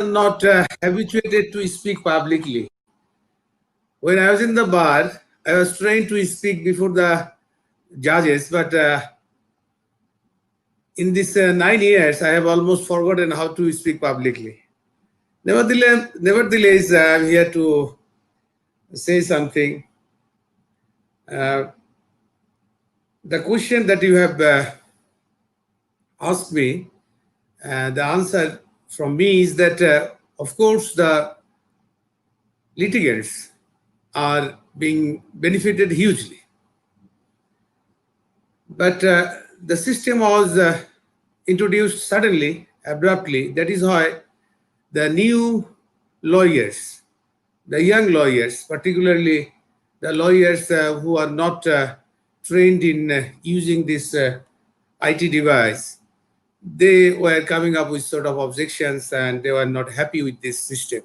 not habituated to speak publicly. When I was in the bar, I was trained to speak before the judges, but in these 9 years, I have almost forgotten how to speak publicly. Nevertheless, I'm here to say something. The question that you have asked me, the answer from me is that, of course, the litigants are being benefited hugely. But the system was introduced suddenly, abruptly. That is why the new lawyers, the young lawyers, particularly the lawyers who are not trained in using this IT device, they were coming up with sort of objections and they were not happy with this system.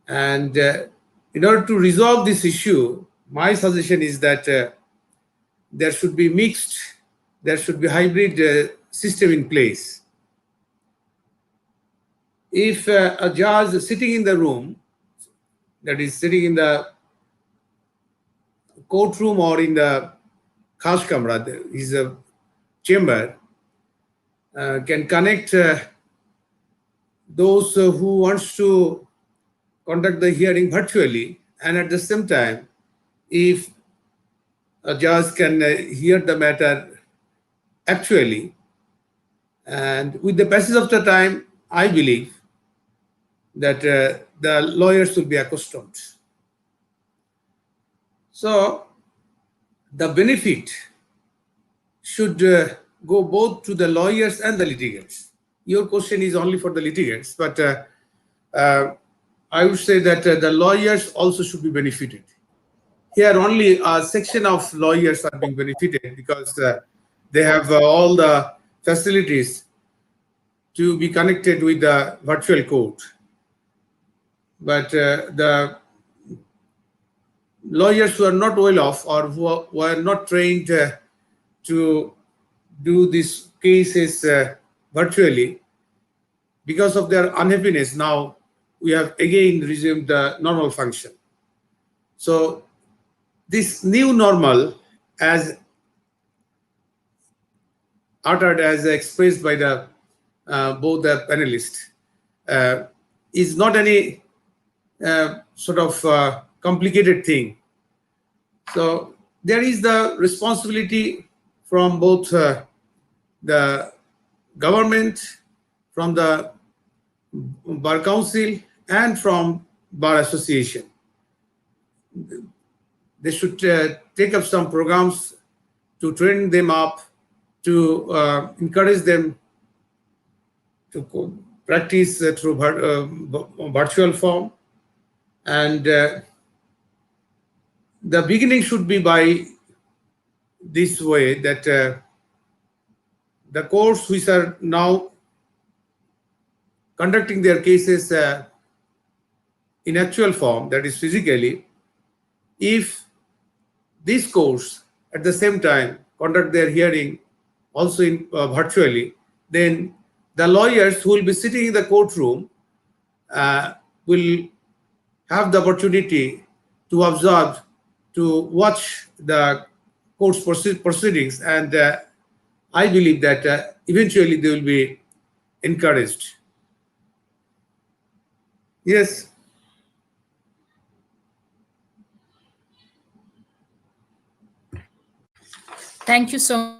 And in order to resolve this issue, my suggestion is that there should be mixed, there should be hybrid system in place. If a judge sitting in the room, that is sitting in the courtroom or in the Khas Kamra, his chamber, can connect those who wants to conduct the hearing virtually, and at the same time, if a judge can hear the matter actually, and with the passage of the time, I believe that the lawyers will be accustomed. So the benefit should go both to the lawyers and the litigants. Your question is only for the litigants, but I would say that the lawyers also should be benefited. Here only a section of lawyers are being benefited because they have all the facilities to be connected with the virtual court. But the lawyers who are not well off or who are not trained to do these cases virtually, because of their unhappiness, now we have again resumed the normal function. So this new normal, as uttered, as expressed by the both the panelists, is not any sort of complicated thing. So there is the responsibility from both the government, from the Bar Council, and from Bar Association. They should take up some programs to train them up, to encourage them to practice through virtual form. And the beginning should be by this way, that the courts which are now conducting their cases in actual form, that is physically, if these courts at the same time conduct their hearing also in virtually, then the lawyers who will be sitting in the courtroom will have the opportunity to observe, to watch the court's proceedings, and I believe that eventually they will be encouraged. Yes. Thank you so much.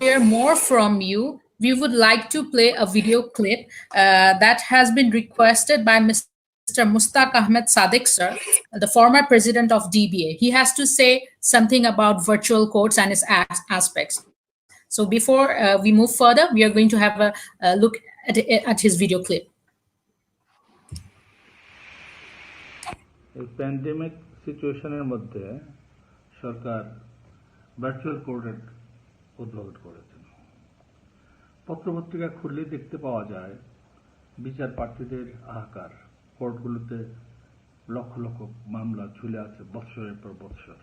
Hear more from you. We would like to play a video clip that has been requested by Mr. Mustaq Ahmed Sadiq, sir, the former president of DBA. He has to say something about virtual courts and its aspects. So before we move further, we are going to have a look at his video clip. এই pandemic সিচুয়েশনের মধ্যে সরকার virtual কোর্টের উদ্ভাবন করেছেন। পত্রপত্রিকা খুললেই দেখতে পাওয়া যায় বিচার প্রার্থীদের হাহাকার। কোর্টগুলোতে লক্ষ লক্ষ মামলা ঝুলে আছে বৎসরের পর বৎসর,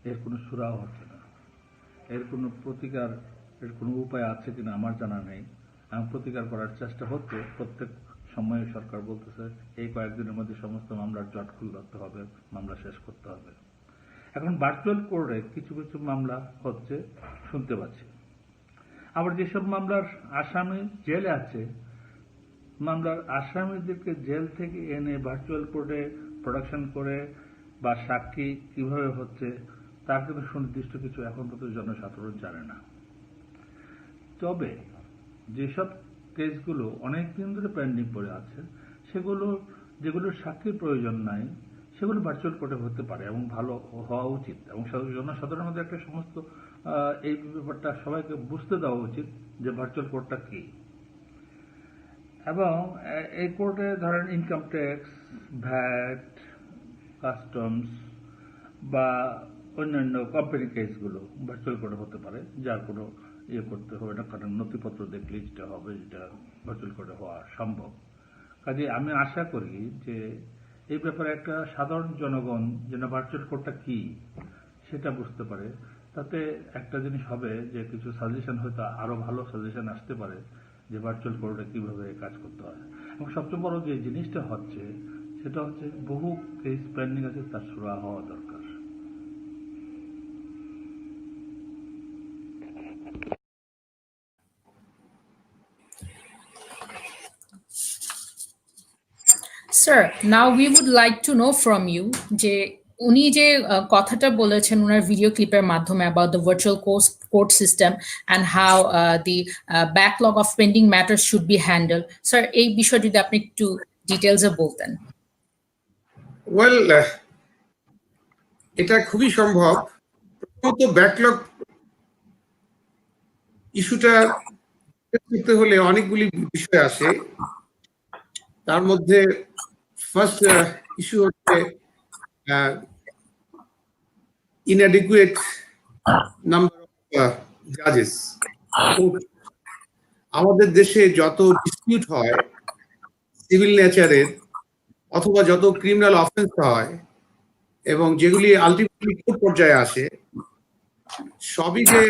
এর কোনো সুরাহা হচ্ছে না। এর কোনো প্রতিকার, এর কোনো উপায় আছে কিনা আমার জানা নেই। প্রতিকার করার চেষ্টা হচ্ছে। প্রত্যেক সময়ে সরকার বলতেছে এই কয়েকদিনের মধ্যে সমস্ত মামলার জট খুলতে হবে, মামলা শেষ করতে হবে। এখন ভার্চুয়াল কোর্টে কিছু কিছু মামলা হচ্ছে শুনতে পাচ্ছি। আবার যেসব মামলার আসামি জেলে আছে, মামলার আসামিদেরকে জেল থেকে এনে ভার্চুয়াল কোর্টে প্রোডাকশন করে বা সাক্ষী কিভাবে হচ্ছে তার কিন্তু সুনির্দিষ্ট কিছু এখন পর্যন্ত জনসাধারণ জানে না। তবে যেসব কেসগুলো অনেক দিন ধরে পেন্ডিং পড়ে আছে, যেগুলোর সাক্ষীর প্রয়োজন নাই, সেগুলো ভার্চুয়াল কোর্টে হতে পারে এবং ভালো হওয়া উচিত, এবং জনসাধারণের মধ্যে একটা সমস্ত এই ব্যাপারটা সবাইকে বুঝতে দেওয়া উচিত যে ভার্চুয়াল কোর্টটা কি। এবং এই কোর্টে ধরেন ইনকাম ট্যাক্স, ভ্যাট, কাস্টমস বা অন্যান্য কোম্পানি কেসগুলো ভার্চুয়াল কোর্টে হতে পারে, যার কোনো করতে হবে না, কারণ নথিপত্র দেখলেই যেটা হবে, যেটা ভার্চুয়াল কোর্টে হওয়া সম্ভব। কাজে আমি আশা করি যে এই ব্যাপারে একটা সাধারণ জনগণ যেন ভার্চুয়াল কোর্টটা কি সেটা বুঝতে পারে। তাতে একটা জিনিস হবে যে কিছু সাজেশন হয়তো আরো ভালো সাজেশন আসতে পারে যে ভার্চুয়াল কোর্টে কিভাবে কাজ করতে হয়। এবং সবচেয়ে বড় যে জিনিসটা হচ্ছে সেটা হচ্ছে বহু কেস পেন্ডিং আছে, তার সুরা হওয়া দরকার। Sir, now we would like to know from you যে উনি যে কথাটা বলেছেন ওনার ভিডিও ক্লিপের মাধ্যমে about the virtual court system and how the backlog of pending matters should be handled. Sir, এই বিষয়ে যদি আপনি একটু ডিটেইলসে বলতেন। ওয়েল, এটা খুবই সম্ভব। প্রথমত ব্যাকলগ ইস্যুটা করতে হলে অনেকগুলি বিষয় আসে। তার মধ্যে ফার্স্ট ইস্যু হচ্ছে inadequate number of judges. আমাদের দেশে যত ডিসপিউট হয় সিভিল নেচারের অথবা যত ক্রিমিনাল অফেন্স হয় এবং যেগুলি আলটিমেটলি কোর্ট পর্যায়ে আসে, সবই যে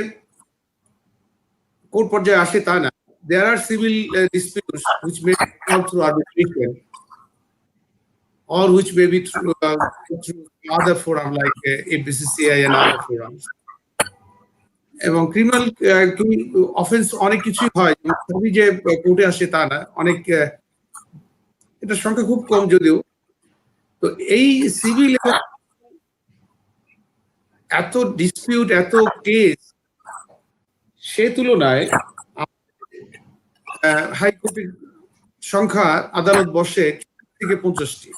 কোর্ট পর্যায়ে আসে তা না। There are civil disputes which may come through arbitration or which may be through other forum like ABCCI and other forums. এবং ক্রিমিনাল অফেন্স অনেক কিছুই হয়, সবই যে কোর্টে আসে তা না, অনেক এটা সংখ্যা খুব কম যদিও। তো এই সিভিল এত ডিসপিউট, এত কেস, সে তুলনায় হাইকোর্টের সংখ্যা আদালত বসে থেকে 50টি,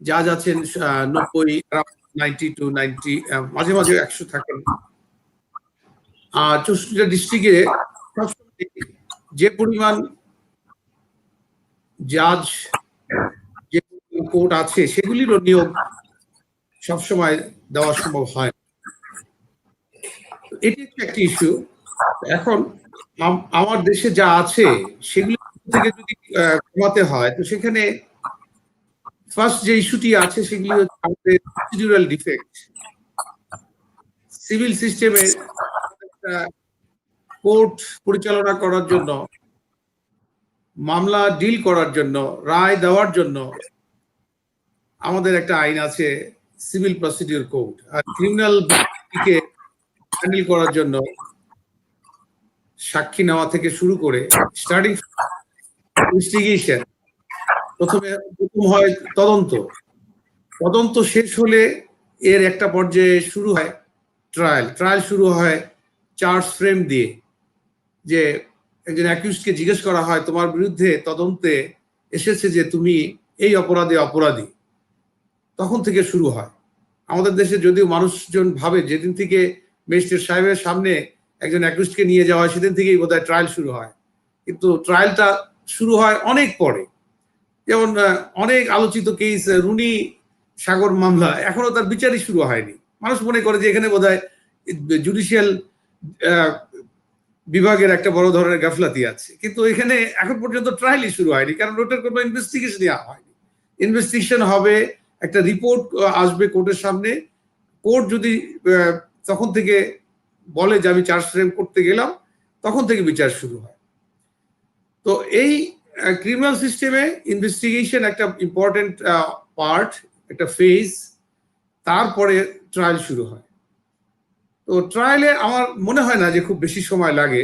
জাজ আছেন 90, 90 to 90, মাঝে মাঝে 100 থাকেন। আর 64টা ডিস্ট্রিক্টে যে পরিমাণ জাজ, যে কোর্ট আছে, সেগুলিরও নিয়োগ সবসময় দেওয়া সম্ভব হয়। এটি একটি ইস্যু। এখন আমার দেশে যা আছে সেগুলি থেকে যদি কমাতে হয়, তো সেখানে ফার্স্ট যে ইস্যুটি আছে সেগুলি হচ্ছে আমাদের প্রসিডিউরাল ডিফেক্ট। সিভিল সিস্টেমে কোর্ট পরিচালনা করার জন্য, মামলা ডিল করার জন্য, রায় দেওয়ার জন্য আমাদের একটা আইন আছে, সিভিল প্রসিডিউর কোড। আর ক্রিমিনাল কে হ্যান্ডেল করার জন্য সাক্ষী নেওয়া থেকে শুরু করে স্টার্টিং ইনভেস্টিগেশন, প্রথম হয় তদন্ত শেষ হলে এর একটা পর্যায়ে শুরু হয় ট্রায়াল শুরু হয় চার্জ ফ্রেম দিয়ে, যে একজন অ্যাকিউজডকে জিজ্ঞেস করা হয় তোমার বিরুদ্ধে তদন্তে এসেছে যে তুমি এই অপরাধে অপরাধী। তখন থেকে শুরু হয়। আমাদের দেশে যদিও মানুষজন ভাবে যেদিন থেকে ম্যাজিস্ট্রেট সাহেবের সামনে একজন অ্যাকিউজডকে নিয়ে যাওয়া হয় সেদিন থেকেই বোধহয় ট্রায়াল শুরু হয়, কিন্তু ট্রায়ালটা শুরু হয় অনেক পরে। যেমন অনেক আলোচিত কেস রুনি সাগর মামলা, এখনো তার বিচারই শুরু হয়নি। মানুষ মনে করে যে এখানে বোধহয় জুডিশিয়াল বিভাগের একটা বড় ধরনের গাফলাতি আছে, কিন্তু এখানে এখন পর্যন্ত ট্রায়ালই শুরু হয়নি, কারণ ওটার কোনো ইনভেস্টিগেশনই হয়নি। ইনভেস্টিগেশন হবে, একটা রিপোর্ট আসবে কোর্টের সামনে, কোর্ট যদি তখন থেকে বলে যে আমি চার্জ ফ্রেম করতে গেলাম, তখন থেকে বিচার শুরু হয়। তো এই ক্রিমিনাল সিস্টেমে ইনভেস্টিগেশন একটা ইম্পর্টেন্ট পার্ট, একটা ফেজ, তারপরে ট্রায়াল শুরু হয়। তো ট্রায়ালে আমার মনে হয় না যে খুব বেশি সময় লাগে,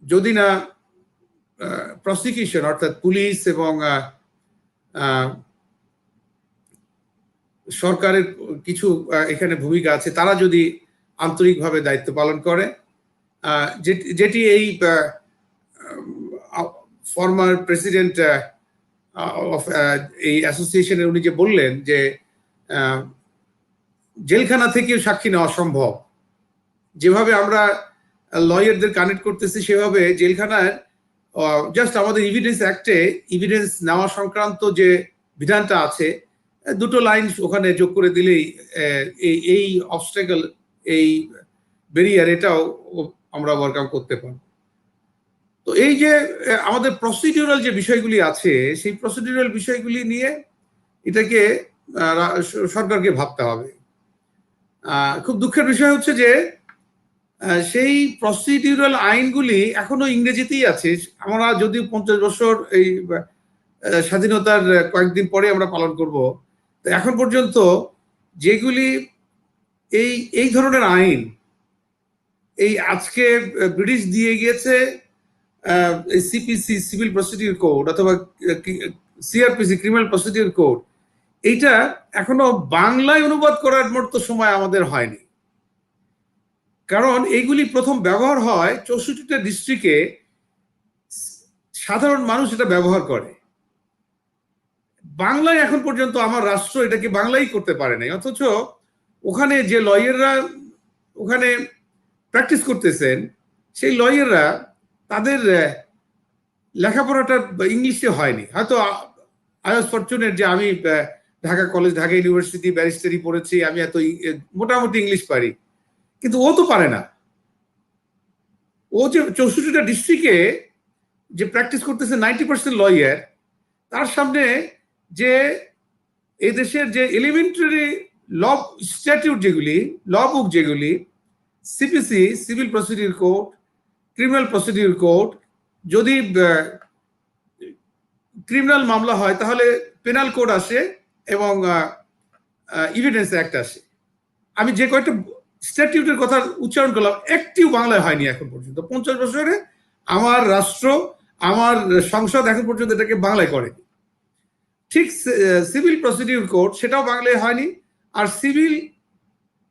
যদি না প্রসিকিউশন অর্থাৎ পুলিশ এবং সরকারের কিছু এখানে ভূমিকা আছে, তারা যদি আন্তরিকভাবে দায়িত্ব পালন করে, যেটি এই ফর্মার প্রেসিডেন্ট অফ এই অ্যাসোসিয়েশনের উনি যে বললেন যে জেলখানা থেকেও সাক্ষী নেওয়া সম্ভব। যেভাবে আমরা লয়ারদের কানেক্ট করতেছি সেভাবে জেলখানায় জাস্ট আমাদের এভিডেন্স অ্যাক্টে এভিডেন্স নেওয়া সংক্রান্ত যে বিধানটা আছে, দুটো লাইন ওখানে যোগ করে দিলেই এই অবস্ট্যাকল, এই ব্যারিয়ার, এটাও আমরা ওভারকাম করতে পারি। তো এই যে আমাদের প্রসিডিউরাল যে বিষয়গুলি আছে, সেই প্রসিডিউরাল বিষয়গুলি নিয়ে এটাকে সরকারকে ভাবতে হবে। খুব দুঃখের বিষয় হচ্ছে যে সেই প্রসিডিউরাল আইনগুলি এখনো ইংরেজিতেই আছে। আমরা যদিও 50 বছর এই স্বাধীনতার কয়েকদিন পরে আমরা পালন করব, তো এখন পর্যন্ত যেগুলি এই ধরনের আইন, এই আজকে ব্রিটিশ দিয়ে গিয়েছে সিপিসি, সিভিল প্রসিডিউর কোড, অথবা সিআরপিসি, ক্রিমিনাল প্রসিডিউর কোড, এইটা এখনো বাংলায় অনুবাদ করার মতো সময় আমাদের হয়নি। কারণ এইগুলি প্রথম ব্যবহার হয় 64টা ডিস্ট্রিক্টে, সাধারণ মানুষ এটা ব্যবহার করে। বাংলায় এখন পর্যন্ত আমার রাষ্ট্র এটাকে বাংলাই করতে পারে নাই, অথচ ওখানে যে লয়াররা ওখানে প্র্যাকটিস করতেছেন, সেই লয়াররা তাদের লেখাপড়াটা ইংলিশে হয়নি। হয়তো আই ওয়াজ ফরচুনেট যে আমি ঢাকা কলেজ, ঢাকা ইউনিভার্সিটি ব্যারিস্টারি পড়েছি, আমি এত মোটামুটি ইংলিশ পারি, কিন্তু ও তো পারে না। ও যে 64টা ডিস্ট্রিক্টে যে প্র্যাকটিস করতেছে 90% লয়ার, তার সামনে যে এই দেশের যে এলিমেন্টারি ল স্ট্যাটিউট যেগুলি, ল বুক যেগুলি, CPC, civil procedure code, criminal procedure code, যদি ক্রিমিনাল মামলা হয় তাহলে পেনাল কোড আসে এবং এভিডেন্স অ্যাক্ট আসে। আমি যে কয়েকটা স্ট্যাটিউটের কথা উচ্চারণ করলাম, একটিও বাংলায় হয়নি এখন পর্যন্ত। 50 বছরে আমার রাষ্ট্র, আমার সংসদ এখন পর্যন্ত এটাকে বাংলায় করেনি। ঠিক সিভিল প্রসিডিউর কোড, সেটাও বাংলায় হয়নি। আর সিভিল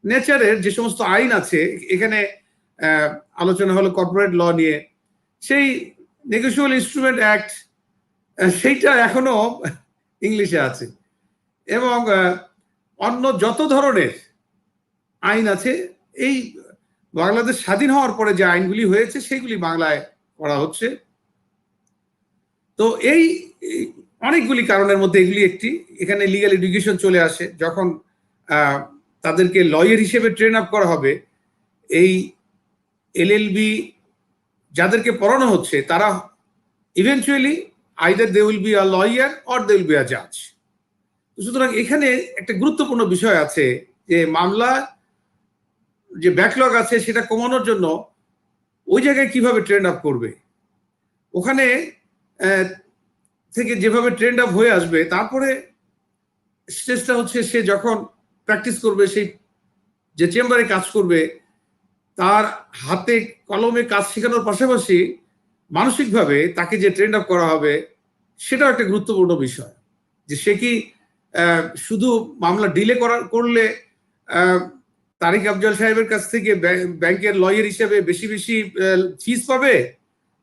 নেচারের যে সমস্ত আইন আছে, এখানে আলোচনা হলো কর্পোরেট ল নিয়ে, সেই নেগোশিয়েবল ইনস্ট্রুমেন্ট অ্যাক্ট, সেইটা এখনো ইংলিশে আছে। এবং অন্য যত ধরনের আইন আছে, এই বাংলাদেশ স্বাধীন হওয়ার পরে যে আইনগুলি হয়েছে সেগুলি বাংলায় করা হচ্ছে। তো এই অনেকগুলি কারণের মধ্যে এগুলি একটি। এখানে লিগ্যাল এডুকেশন চলে আসে, যখন তাদেরকে লয়ার হিসেবে ট্রেন আপ করা হবে। এই এলএলবি যাদেরকে পড়ানো হচ্ছে, তারা eventually either they will be a lawyer or they will be a জাজ। সুতরাং এখানে একটা গুরুত্বপূর্ণ বিষয় আছে যে মামলা যে ব্যাকলগ আছে সেটা কমানোর জন্য ওই জায়গায় কিভাবে ট্রেন আপ করবে, ওখানে থেকে যেভাবে ট্রেন্ড আপ হয়ে আসবে, তারপরে স্টেজটা হচ্ছে সে যখন প্র্যাকটিস করবে, সেই যে চেম্বারে কাজ করবে, তার হাতে কলমে কাজ শেখানোর পাশাপাশি মানসিকভাবে তাকে যে ট্রেন্ড আপ করা হবে, সেটাও একটা গুরুত্বপূর্ণ বিষয়। যে সে কি শুধু মামলা ডিলে করলে তারিক আফজাল সাহেবের কাছ থেকে ব্যাংকের লয়ার হিসেবে বেশি বেশি ফিস পাবে,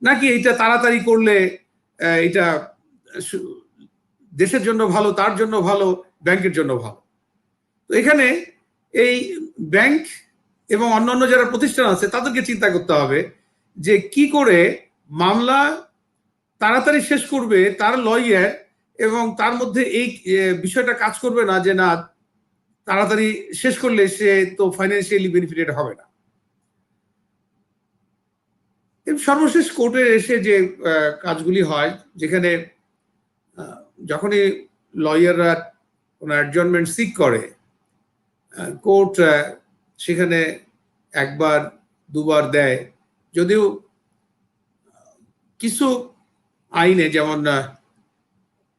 নাকি এটা তাড়াতাড়ি করলে এটা দেশের জন্য ভালো, তার জন্য ভালো, ব্যাংকের জন্য ভালো। তো এখানে এই ব্যাংক এবং অন্যান্য যারা প্রতিষ্ঠান আছে তাদেরকে চিন্তা করতে হবে যে কি করে মামলা তাড়াতাড়ি শেষ করবে তার লয়ার, এবং তার মধ্যে এই বিষয়টা কাজ করবে না যে না তাড়াতাড়ি শেষ করলে সে তো ফাইন্যান্সিয়ালি বেনিফিটেড হবে না। সর্বশেষ কোর্টে এসে যে কাজগুলি হয়, যেখানে যখনই লয়াররা কোনো অ্যাডজর্নমেন্ট সিক করে, কোর্ট সেখানে একবার দুবার দেয়, যদিও কিছু আইনে, যেমন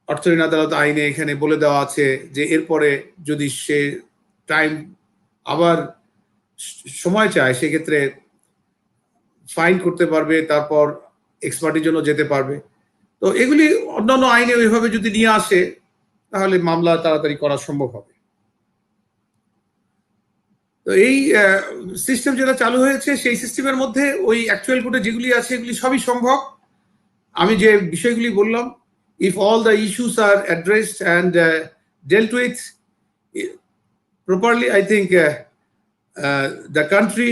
অর্থ ঋণ আদালত আইনে এখানে বলে দেওয়া আছে যে এরপরে যদি সে টাইম আবার সময় চায় সেক্ষেত্রে ফাইন করতে পারবে, তারপর এক্সপার্টির জন্য যেতে পারবে। তো এগুলি অন্যান্য আইনে ওইভাবে যদি নিয়ে আসে তাহলে মামলা তাড়াতাড়ি করা সম্ভব হবে। তো এই সিস্টেম যেটা চালু হয়েছে সেই সিস্টেমের মধ্যে ওই অ্যাকচুয়াল কোর্টে যেগুলি আছে এগুলি সবই সম্ভব। আমি যে বিষয়গুলি বললাম, if all the issues are addressed and dealt with properly, I think the country